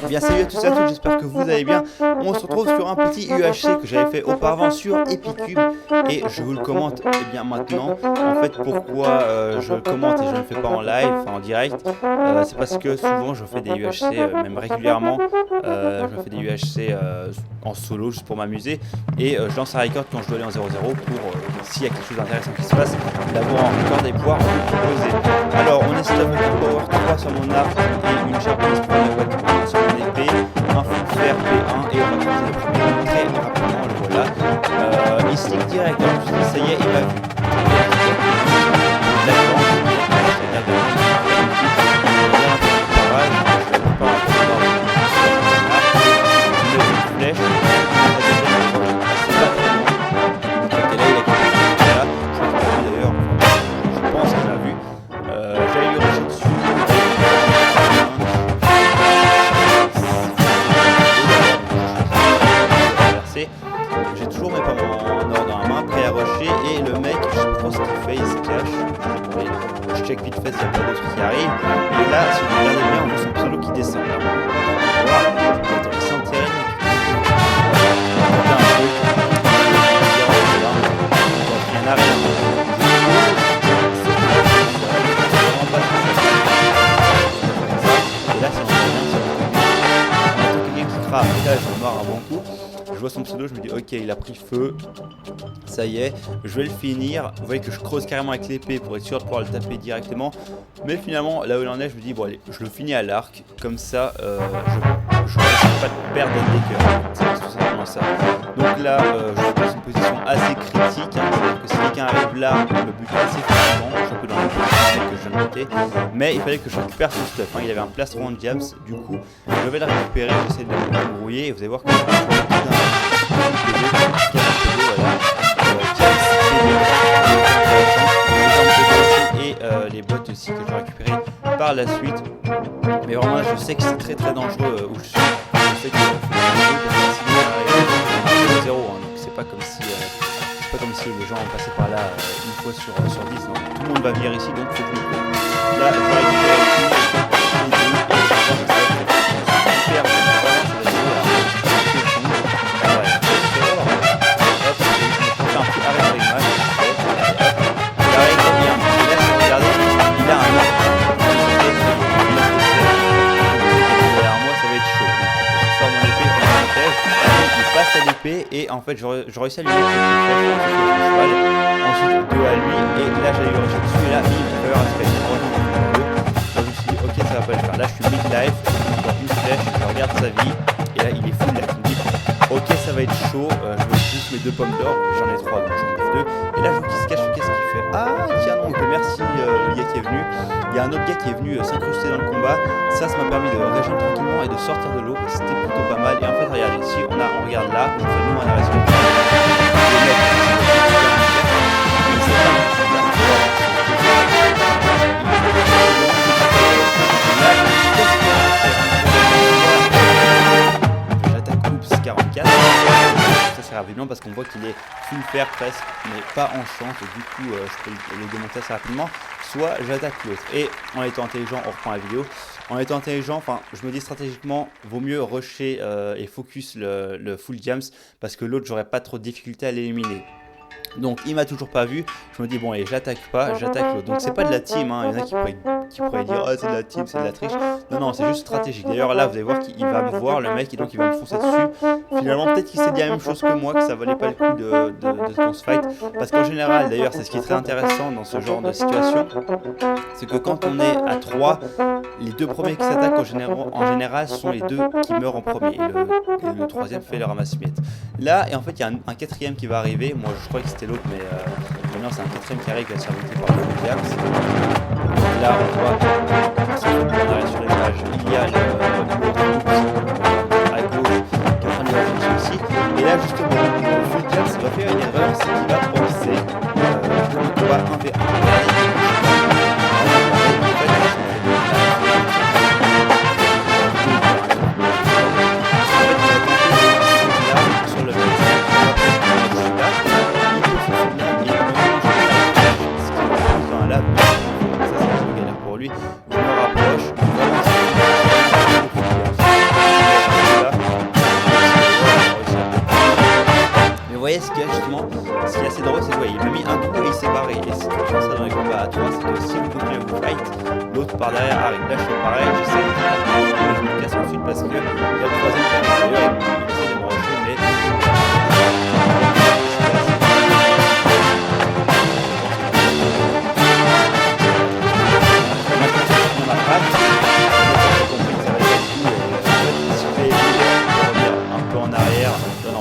Bien salut à tous et à toutes, j'espère que vous allez bien. On se retrouve sur un petit UHC que j'avais fait auparavant sur Epicube et je vous le commente bien maintenant. En fait, pourquoi je le commente et je ne le fais pas en live, en direct, c'est parce que souvent je fais des UHC, même régulièrement, je fais des UHC en solo juste pour m'amuser et je lance un record quand je dois aller en 0-0 pour, s'il y a quelque chose d'intéressant qui se passe, d'avoir un record et pouvoir vous proposer. Alors, on est stop avec un power 3 sur mon arc et une japonaise pour la boîte sur mon épée, un full fer P1 et on va utiliser le premier très rapidement, le voilà. Il slick direct, alors je me suis dit ça y est, il m'a vu. D'accord, j'ai toujours mes pommes en or dans la main, prêt à rusher, et le mec, je sais pas trop ce qu'il fait, il se cache, je check vite fait s'il n'y a pas d'autres qui arrivent, et là, si vous regardez bien, on voit son pseudo qui descend, là. Voilà, attends, il s'enterre, il y en a rien. Et là, c'est quelqu'un qui crame, et là, je marre un bon coup. Je vois son pseudo, je me dis ok, il a pris feu, ça y est, je vais le finir. Vous voyez que je creuse carrément avec l'épée pour être sûr de pouvoir le taper directement, mais finalement là où il en est, je me dis bon allez, je le finis à l'arc, comme ça je risque pas de perdre des cœurs, c'est tout simplement ça. Donc là je suis dans une position assez critique, hein, c'est-à-dire que si quelqu'un arrive là, le but est assez facilement, je suis un peu dans la position que je viens de noter, mais il fallait que je récupère son stuff, hein. Il avait un plastron de diams, du coup je vais le récupérer, j'essaie de le brouiller et vous allez voir que et les boîtes aussi que je vais récupérer par la suite, mais vraiment là, je sais que c'est très très dangereux où je suis, je sais que c'est 0, hein, donc c'est pas comme si les gens passaient par là une fois sur 10, donc tout le monde va venir ici, donc faut que je le fasse. Là je vais récupérer et en fait je réussis à lui mettre cheval, ensuite 2 à lui et là j'allais le rusher dessus et là il va falloir aspect je me suis dit ok ça va pas le faire, là je suis mid-life, encore une flèche, je regarde sa vie et là il est full là, il me dit ok ça va être chaud, je me pousse mes 2 pommes d'or, j'en ai 3 donc j'en bouffe 2 et là je vois qu'il se cache, qu'est-ce qu'il fait? Ah tiens donc merci le gars qui est venu, il y a un autre gars qui est venu s'incruster dans le combat, ça m'a permis de régénérer tranquillement et de sortir de l'eau, c'était plutôt pas mal et en fait regardez, si on regarde là, je fais nous un arrêt sur le j'attaque Oops 44, ça c'est rapidement parce qu'on voit qu'il est full fer presque, mais pas en chance, et du coup je peux le démonter assez rapidement, soit j'attaque l'autre, et en étant intelligent, on reprend la vidéo, en étant intelligent, enfin je me dis stratégiquement, vaut mieux rusher et focus le full diams, parce que l'autre j'aurais pas trop de difficulté à l'éliminer. Donc il m'a toujours pas vu, je me dis bon allez j'attaque pas, j'attaque l'autre. Donc c'est pas de la team, hein. Il y en a qui pourraient dire ah c'est de la team, c'est de la triche. Non non c'est juste stratégique. D'ailleurs là vous allez voir qu'il va me voir le mec et donc il va me foncer dessus. Finalement peut-être qu'il s'est dit la même chose que moi, que ça valait pas le coup de se fight. Parce qu'en général d'ailleurs c'est ce qui est très intéressant dans ce genre de situation, c'est que quand on est à 3, les 2 premiers qui s'attaquent en général sont les 2 qui meurent en premier et le troisième fait le ramasse-miettes. Là et en fait il y a un 4ème qui va arriver, moi je crois que c'était l'autre mais non c'est un 4ème qui arrive qui va se faire buter par le diams. Là on voit sur l'image il y a à gauche qui est en train de réagir aussi et là justement le diams va faire une erreur, c'est qu'il va penser le combat 1v1. voyez ce qu'il y a justement, ce qui est assez drôle, c'est que il m'a mis un coup et il s'est barré. Et ce que je pense dans les combats à 3, c'est que si vous voulez vous fight, l'autre par derrière arrive. Là je fais pareil, j'essaie de faire je me casse ensuite parce que il y a le troisième qui arrive d'ailleurs, il essaie de me rusher, mais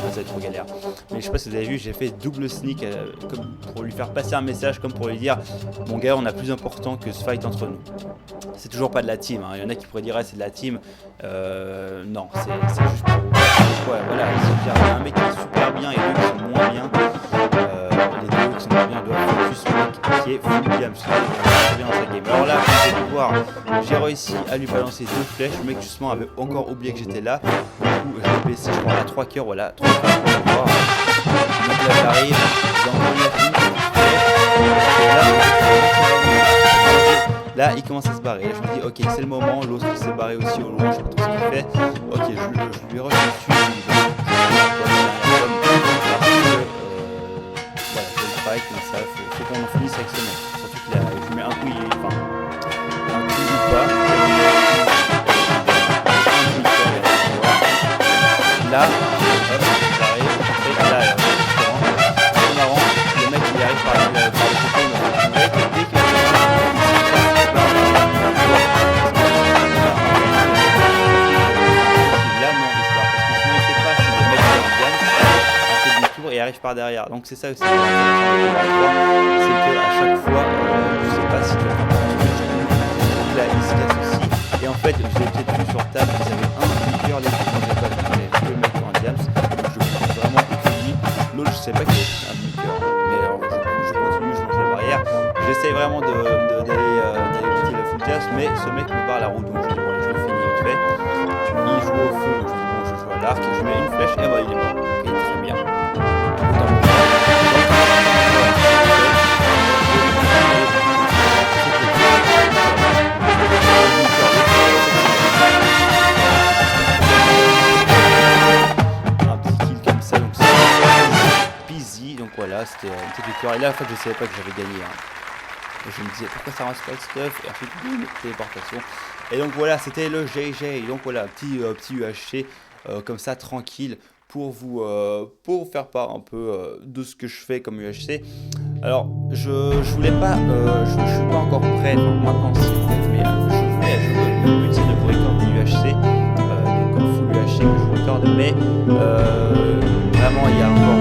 ça va être trop galère. Mais je sais pas si vous avez vu, j'ai fait double sneak comme pour lui faire passer un message, comme pour lui dire mon gars, on a plus important que ce fight entre nous. C'est toujours pas de la team, hein. Il y en a qui pourraient dire ah, c'est de la team. Non, c'est juste pour. Ouais, voilà, il y a un mec qui est super bien et deux qui sont moins bien. Les deux qui sont moins bien doivent focus sur le mec qui est full game, très bien dans sa game. Alors là, vous allez voir, j'ai réussi à lui balancer deux flèches. Le mec justement avait encore oublié que j'étais là. Du coup, je l'ai baissé, je crois, à 3 cœurs, voilà, 3 cœurs pour voir. Donc là, j'arrive, j'envoie la fille, et là, il commence à se barrer. Là, je me dis, ok, c'est le moment, l'autre il s'est barré aussi au loin, je sais pas trop ce qu'il fait. Ok, je lui rush dessus, voilà, je le fight, mais ça, faut qu'on en finisse avec ce mec. Surtout que là, je lui mets un coup, enfin, un coup ou pas. Là, hop, j'arrive, et là, c'est marrant, le mec il arrive par le côté, il m'a fait dès que là, mon histoire, parce que sinon il sait pas si le mec est en gamme, il fait demi-tour et arrive par derrière. Donc c'est ça aussi, c'est qu'à chaque fois, je sais pas si tu vas donc là, il se casse aussi. Et en fait, vous avez peut-être vu sur table, vous avez un cœur, les deux, j'ai pas vu. Le mec en diams, donc je pense vraiment que lui, l'autre je sais pas qu'il est un demi-cœur, mais alors je continue, je mange la barrière, j'essaie vraiment d'aller buter la full diams, mais ce mec me barre la route, donc je dis bon allez, je le finis vite fait, il joue au feu, donc je dis bon je joue à l'arc, je mets une flèche et bah il est mort, ok très bien. Donc voilà, c'était une petite victoire. Et là, en fait, je savais pas que j'avais gagné. Hein. Et je me disais, pourquoi ça reste pas de stuff? Et ensuite, téléportation. Et donc voilà, c'était le GG. Et donc voilà, petit UHC comme ça, tranquille, pour vous faire part un peu de ce que je fais comme UHC. Alors, je voulais pas, je suis pas encore prêt. Donc maintenant, si en fait, mais le but c'est de vous recorder UHC, donc comme full UHC que je vous recorde. Mais vraiment, il y a encore